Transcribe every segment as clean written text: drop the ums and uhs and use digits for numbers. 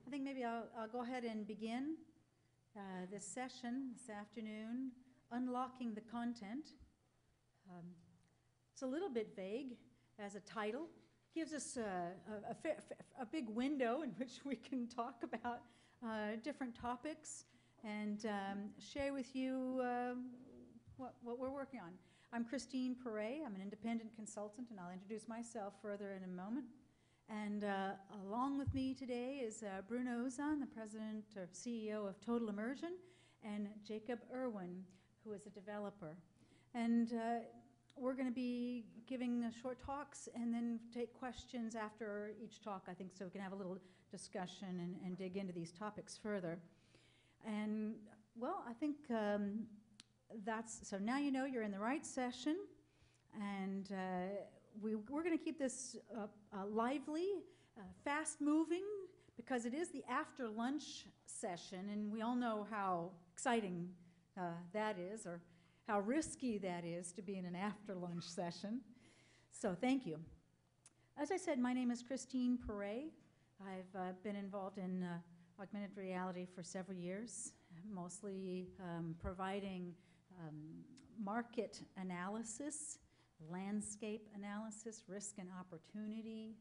I think maybe I'll go ahead and begin this session this afternoon, Unlocking the Content. It's a little bit vague as a title. Gives us a big window in which we can talk about different topics and share with you what we're working on. I'm Christine Perey. I'm an independent consultant, and I'll introduce myself further in a moment. And along with me today is Bruno Ozan, the president or CEO of Total Immersion, and Jacob Irwin, who is a developer. And we're going to be giving short talks and then take questions after each talk, I think, so we can have a little discussion and dig into these topics further. And, well, I think so now you know you're in the right session, and we're going to keep this lively, fast-moving, because it is the after-lunch session, and we all know how exciting that is, or how risky that is to be in an after-lunch session. So thank you. As I said, my name is Christine Perey. I've been involved in augmented reality for several years, mostly providing market analysis, landscape analysis, risk and opportunity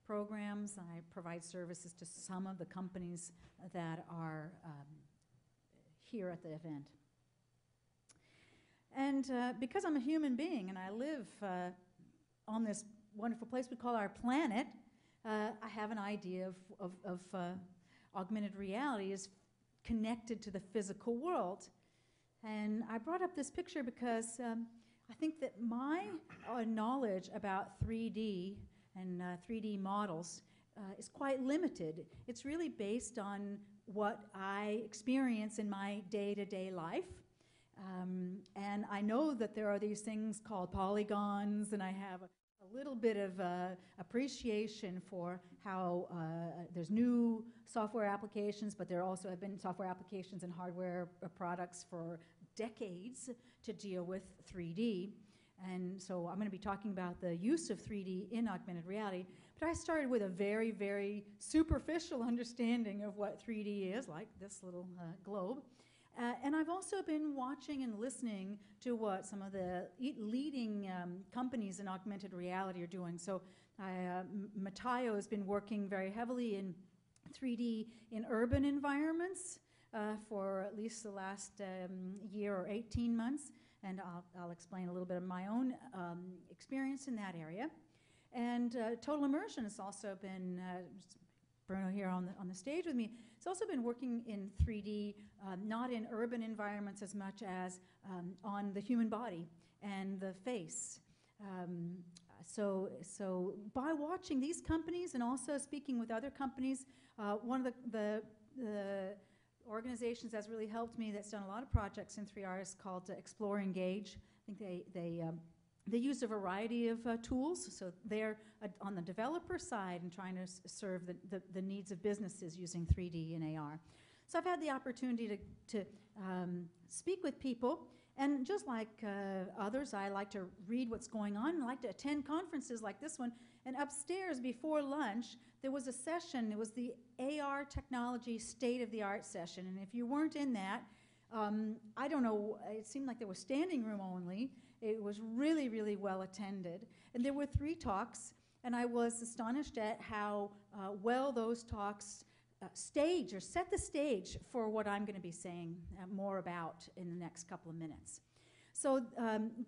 programs. I provide services to some of the companies that are here at the event. And because I'm a human being and I live on this wonderful place we call our planet, I have an idea of augmented reality is connected to the physical world. And I brought up this picture because I think that my knowledge about 3D and 3D models is quite limited. It's really based on what I experience in my day-to-day life. And I know that there are these things called polygons, and I have a little bit of appreciation for how there's new software applications, but there also have been software applications and hardware products for decades to deal with 3D. And so I'm going to be talking about the use of 3D in augmented reality. But I started with a very, very superficial understanding of what 3D is, like this little globe. And I've also been watching and listening to what some of the leading companies in augmented reality are doing. So Mataio has been working very heavily in 3D in urban environments for at least the last year or 18 months. And I'll explain a little bit of my own experience in that area. And Total Immersion has also been, Bruno here on the stage with me, it's also been working in 3D, not in urban environments as much as on the human body and the face. So by watching these companies and also speaking with other companies, one of the organizations that's really helped me, that's done a lot of projects in 3R, is called Explore Engage. I think they use a variety of tools, so they're on the developer side and trying to serve the needs of businesses using 3D and AR. So I've had the opportunity to speak with people, and just like others, I like to read what's going on. I like to attend conferences like this one, and upstairs before lunch, there was a session. It was the AR technology state-of-the-art session, and if you weren't in that, I don't know, it seemed like there was standing room only. It was really, really well attended. And there were 3 talks, and I was astonished at how well those talks set the stage for what I'm going to be saying more about in the next couple of minutes. So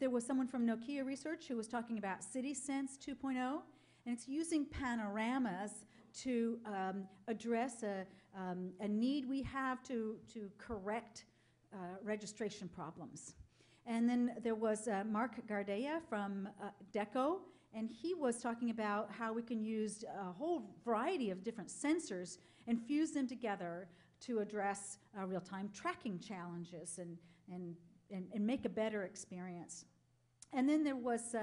there was someone from Nokia Research who was talking about CitySense 2.0, and it's using panoramas to address a need we have to correct registration problems. And then there was Mark Gardea from Deco, and he was talking about how we can use a whole variety of different sensors and fuse them together to address real-time tracking challenges and make a better experience. And then there was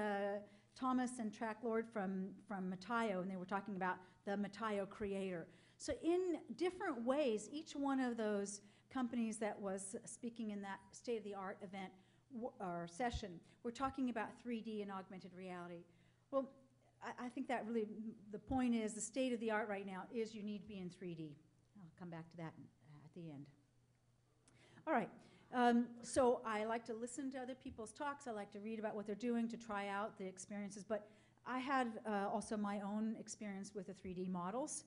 Thomas and Tracklord from Mataio, and they were talking about the Mataio Creator. So in different ways, each one of those companies that was speaking in that state-of-the-art event or session, we're talking about 3D and augmented reality. Well, I think that really, the point is, the state of the art right now is you need to be in 3D. I'll come back to that at the end. All right. So I like to listen to other people's talks. I like to read about what they're doing, to try out the experiences. But I had also my own experience with the 3D models.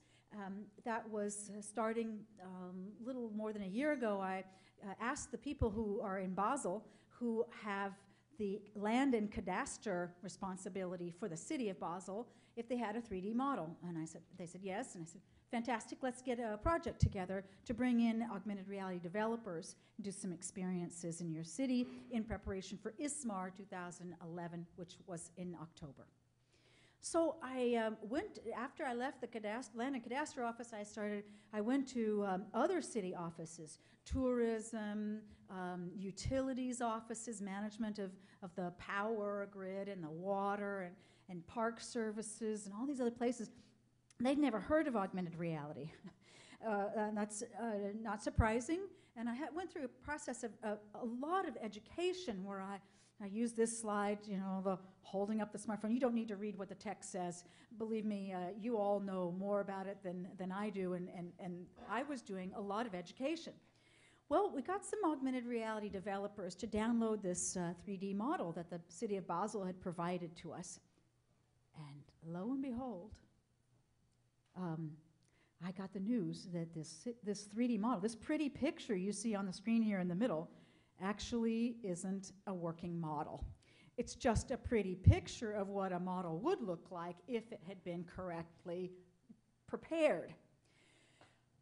That was starting a little more than a year ago. I asked the people who are in Basel, who have the land and cadastre responsibility for the city of Basel, if they had a 3D model. And they said yes. And I said, fantastic, let's get a project together to bring in augmented reality developers and do some experiences in your city in preparation for ISMAR 2011, which was in October. So I went, after I left the land and cadastre office, I went to other city offices, tourism, utilities offices, management of the power grid and the water and park services and all these other places. They'd never heard of augmented reality. That's not surprising. And I went through a process of a lot of education where I used this slide, you know, the holding up the smartphone. You don't need to read what the text says. Believe me, you all know more about it than I do, and I was doing a lot of education. Well, we got some augmented reality developers to download this 3D model that the city of Basel had provided to us. And lo and behold, I got the news that this 3D model, this pretty picture you see on the screen here in the middle, actually isn't a working model. It's just a pretty picture of what a model would look like if it had been correctly prepared.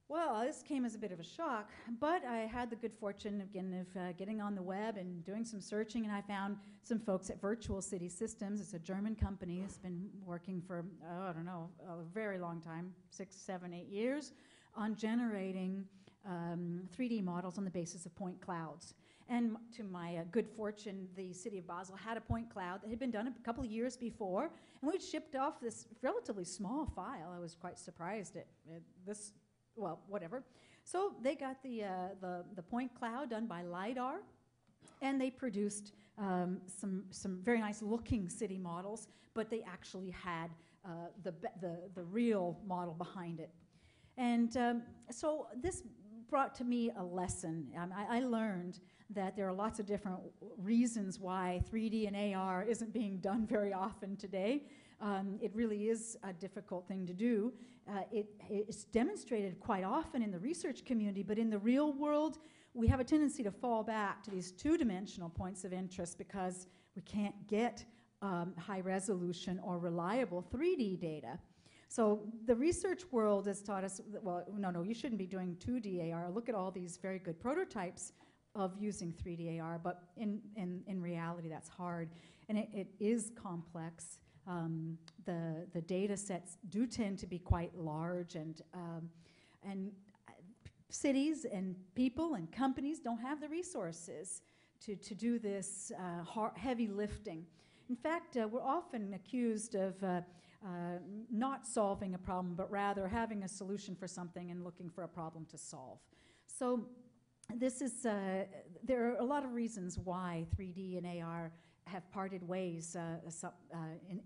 Well, this came as a bit of a shock, but I had the good fortune, again, of getting on the web and doing some searching, and I found some folks at Virtual City Systems. It's a German company. It's been working for, I don't know, a very long time, 6, 7, 8 years, on generating 3D models on the basis of point clouds. And to my good fortune, the city of Basel had a point cloud that had been done a couple of years before, and we'd shipped off this relatively small file. I was quite surprised at this. Well, whatever. So they got the point cloud done by LiDAR, and they produced some very nice looking city models, but they actually had the real model behind it. And so this brought to me a lesson. I learned that there are lots of different reasons why 3D and AR isn't being done very often today. It really is a difficult thing to do. It's demonstrated quite often in the research community, but in the real world, we have a tendency to fall back to these two-dimensional points of interest because we can't get high resolution or reliable 3D data. So the research world has taught us, well, no, you shouldn't be doing 2D AR. Look at all these very good prototypes of using 3D AR, but in reality, that's hard. And it is complex. The data sets do tend to be quite large, and cities and people and companies don't have the resources to do this heavy lifting. In fact, we're often accused of not solving a problem, but rather having a solution for something and looking for a problem to solve. So this is, there are a lot of reasons why 3D and AR have parted ways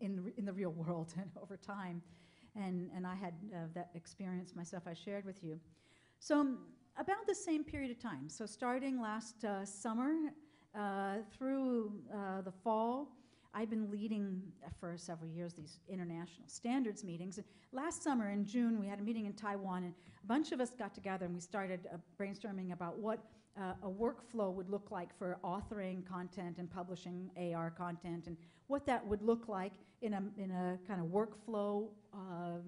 in the real world over time. And I had that experience myself I shared with you. So about the same period of time, so starting last summer through the fall, I've been leading for several years these international standards meetings. Last summer in June, we had a meeting in Taiwan, and a bunch of us got together and we started brainstorming about what a workflow would look like for authoring content and publishing AR content, and what that would look like in a kind of workflow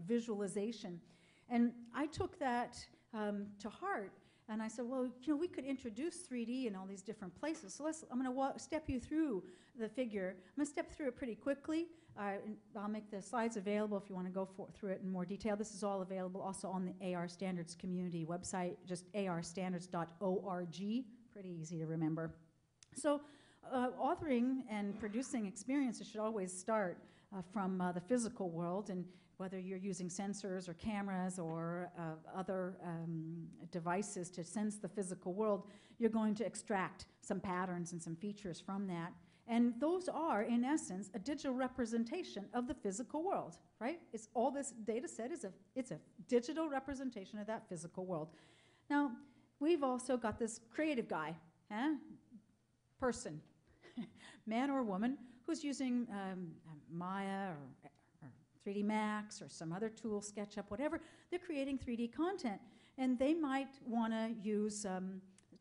visualization. And I took that to heart, and I said, well, you know, we could introduce 3D in all these different places. So I'm going to step you through the figure. I'm going to step through it pretty quickly. I'll make the slides available if you want to go through it in more detail. This is all available also on the AR Standards community website, just arstandards.org. Pretty easy to remember. So authoring and producing experiences should always start from the physical world, and whether you're using sensors or cameras or other devices to sense the physical world, you're going to extract some patterns and some features from that. And those are, in essence, a digital representation of the physical world, right? It's all this data set is it's a digital representation of that physical world. Now, we've also got this creative guy, person, man or woman, who's using Maya or 3D Max or some other tool, SketchUp, whatever. They're creating 3D content, and they might want to use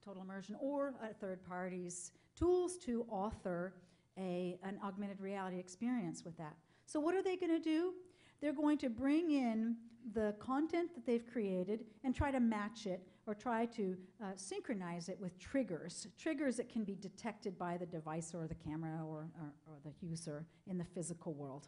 total immersion or third parties' tools to author an augmented reality experience with that. So what are they going to do? They're going to bring in the content that they've created and try to match it or try to synchronize it with triggers that can be detected by the device or the camera or the user in the physical world.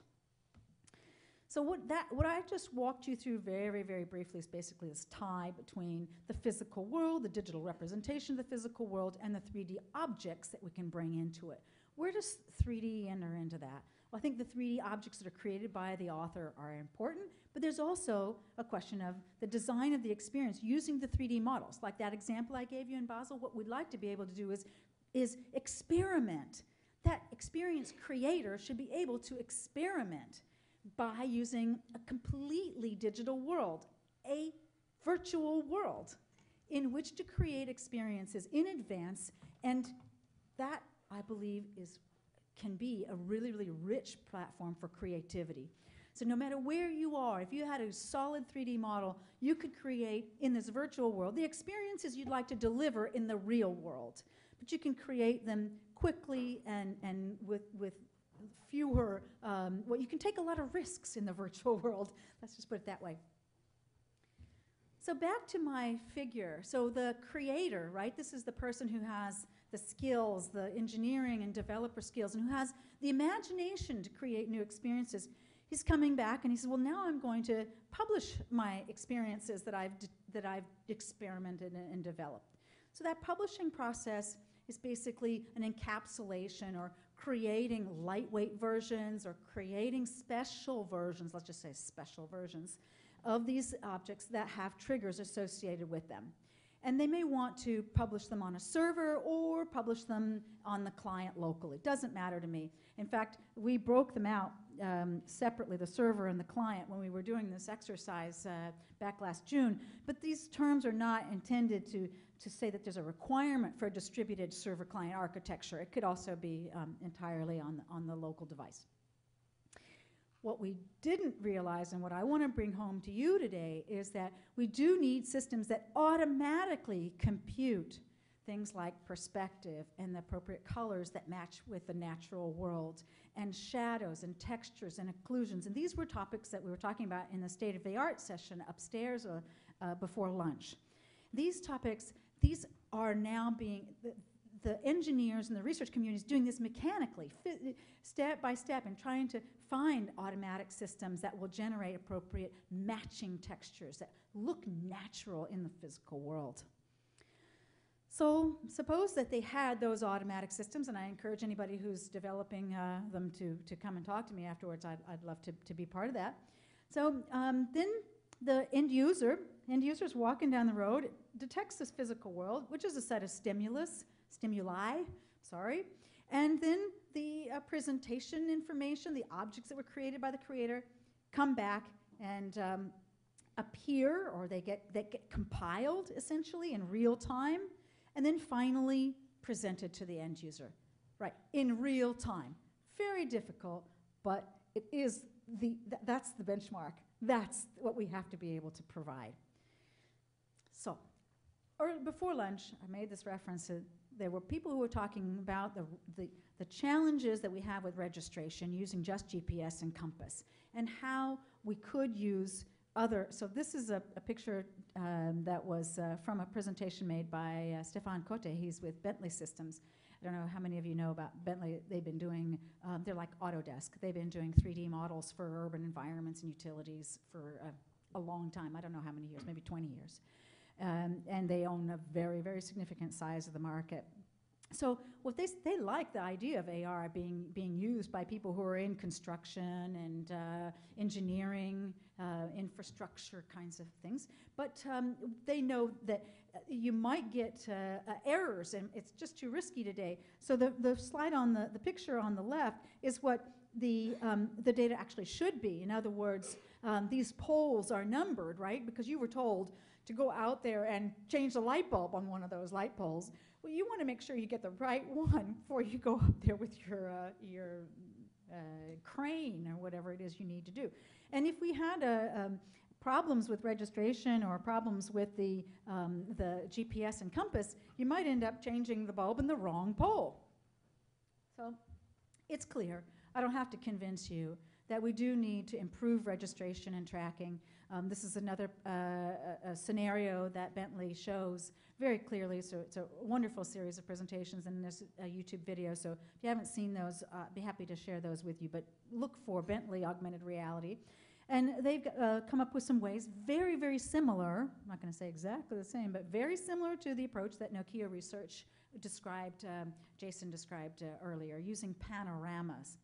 So what I just walked you through very, very briefly is basically this tie between the physical world, the digital representation of the physical world, and the 3D objects that we can bring into it. Where does 3D enter into that? Well, I think the 3D objects that are created by the author are important, but there's also a question of the design of the experience using the 3D models. Like that example I gave you in Basel, what we'd like to be able to do is experiment. That experience creator should be able to experiment by using a completely digital world, a virtual world, in which to create experiences in advance, and that, I believe, can be a really, really rich platform for creativity. So no matter where you are, if you had a solid 3D model, you could create in this virtual world the experiences you'd like to deliver in the real world. But you can create them quickly and with fewer, well, you can take a lot of risks in the virtual world. Let's just put it that way. So back to my figure. So the creator, right? This is the person who has the skills, the engineering and developer skills, and who has the imagination to create new experiences. He's coming back and he says, well, now I'm going to publish my experiences that I've experimented and developed. So that publishing process is basically an encapsulation or creating lightweight versions or creating special versions, let's just say special versions, of these objects that have triggers associated with them. And they may want to publish them on a server or publish them on the client locally. It doesn't matter to me. In fact, we broke them out separately, the server and the client, when we were doing this exercise back last June. But these terms are not intended to say that there's a requirement for a distributed server-client architecture. It could also be entirely on the local device. What we didn't realize, and what I want to bring home to you today, is that we do need systems that automatically compute things like perspective and the appropriate colors that match with the natural world, and shadows and textures and occlusions. And these were topics that we were talking about in the State of the Art session upstairs before lunch. These topics, these are now being, the engineers and the research community is doing this mechanically, step by step, and trying to find automatic systems that will generate appropriate matching textures that look natural in the physical world. So suppose that they had those automatic systems, and I encourage anybody who's developing them to come and talk to me afterwards. I'd love to be part of that. So then the end user's walking down the road, detects this physical world, which is a set of stimuli, and then the presentation information, the objects that were created by the creator, come back and appear, or they get compiled essentially in real time, and then finally presented to the end user, right, in real time. Very difficult, but it is that's the benchmark. That's what we have to be able to provide. So, before lunch, I made this reference that there were people who were talking about the challenges that we have with registration using just GPS and compass, and how we could use other. So this is a picture that was from a presentation made by Stéphane Cote. He's with Bentley Systems. I don't know how many of you know about Bentley. They've been doing, they're like Autodesk. They've been doing 3D models for urban environments and utilities for a long time. I don't know how many years, maybe 20 years. And they own a very, very significant size of the market. So what they like the idea of AR being used by people who are in construction and engineering, infrastructure kinds of things. But they know that you might get errors, and it's just too risky today. So the slide on the picture on the left is what the data actually should be. In other words, these poles are numbered, right? Because you were told to go out there and change the light bulb on one of those light poles. Well, you want to make sure you get the right one before you go up there with your crane or whatever it is you need to do. And if we had problems with registration or problems with the GPS and compass, you might end up changing the bulb in the wrong pole. So it's clear. I don't have to convince you that we do need to improve registration and tracking. This is another a scenario that Bentley shows very clearly. So it's a wonderful series of presentations, and there's a YouTube video. So if you haven't seen those, I'd be happy to share those with you. But look for Bentley augmented reality. And they've come up with some ways very, very similar, I'm not going to say exactly the same, but very similar to the approach that Nokia Research described, Jason described earlier, using panoramas.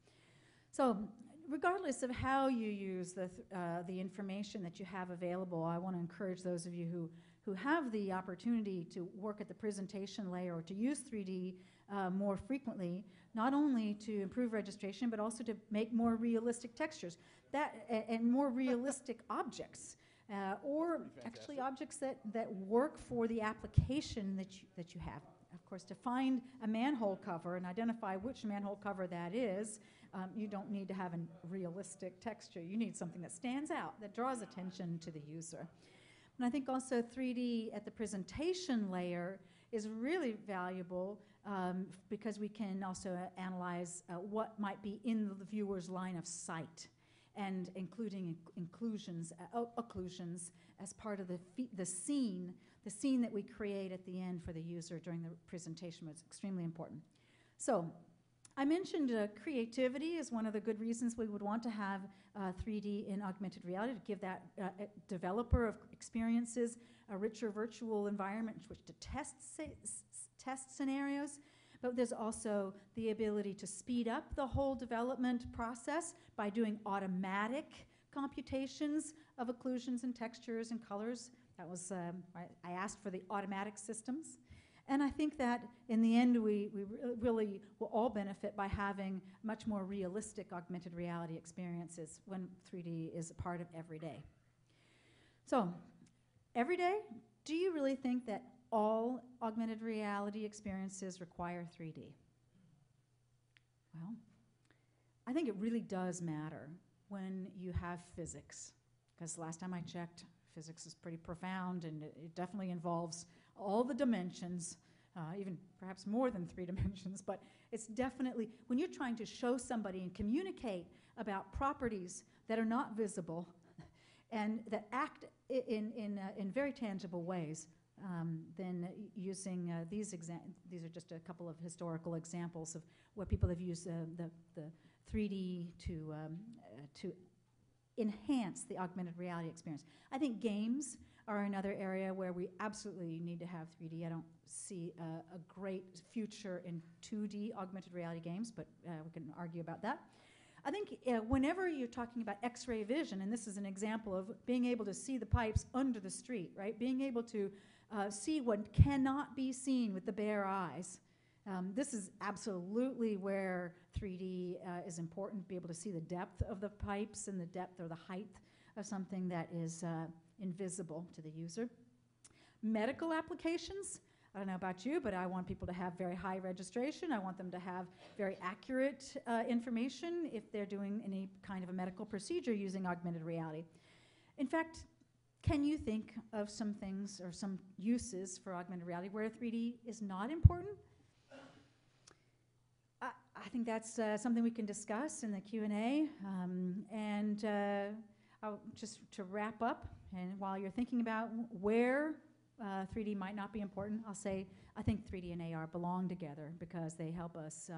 So regardless of how you use the information that you have available, I want to encourage those of you who have the opportunity to work at the presentation layer or to use 3D more frequently, not only to improve registration, but also to make more realistic textures and more realistic objects, or actually objects that work for the application that you have. Of course, to find a manhole cover and identify which manhole cover that is, you don't need to have a realistic texture. You need something that stands out, that draws attention to the user. And I think also 3D at the presentation layer is really valuable because we can also analyze what might be in the viewer's line of sight, and including occlusions as part of the scene that we create at the end for the user during the presentation was extremely important. So I mentioned creativity is one of the good reasons we would want to have 3D in augmented reality, to give that developer of experiences a richer virtual environment in which to test scenarios. But there's also the ability to speed up the whole development process by doing automatic computations of occlusions and textures and colors. That was, I asked for the automatic systems. And I think that in the end, we really will all benefit by having much more realistic augmented reality experiences when 3D is a part of every day. So, every day, do you really think that all augmented reality experiences require 3D? Well, I think it really does matter when you have physics, because last time I checked, physics is pretty profound, and it definitely involves all the dimensions, even perhaps more than 3 dimensions, but it's definitely, when you're trying to show somebody and communicate about properties that are not visible and that act in very tangible ways, then using these are just a couple of historical examples of where people have used the 3D to enhance the augmented reality experience. I think games are another area where we absolutely need to have 3D. I don't see a great future in 2D augmented reality games, but we can argue about that. I think whenever you're talking about X-ray vision, and this is an example of being able to see the pipes under the street, right? Being able to see what cannot be seen with the bare eyes. This is absolutely where 3D is important, to be able to see the depth of the pipes and the depth or the height of something that is invisible to the user. Medical applications, I don't know about you, but I want people to have very high registration. I want them to have very accurate information if they're doing any kind of a medical procedure using augmented reality. In fact, can you think of some things or some uses for augmented reality where 3D is not important? I think that's something we can discuss in the Q&A. Just to wrap up, and while you're thinking about where 3D might not be important, I'll say I think 3D and AR belong together because they help us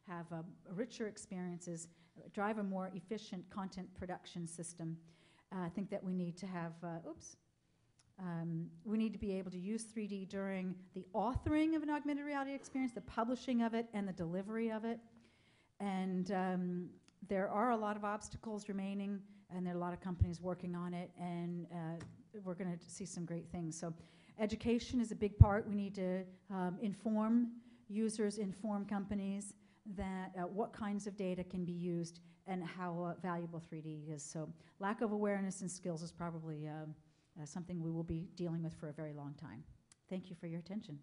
have richer experiences, drive a more efficient content production system. I think that we need to have, We need to be able to use 3D during the authoring of an augmented reality experience, the publishing of it, and the delivery of it. And there are a lot of obstacles remaining, and there are a lot of companies working on it, and we're going to see some great things. So education is a big part. We need to inform users, inform companies that what kinds of data can be used and how valuable 3D is. So lack of awareness and skills is probably something we will be dealing with for a very long time. Thank you for your attention.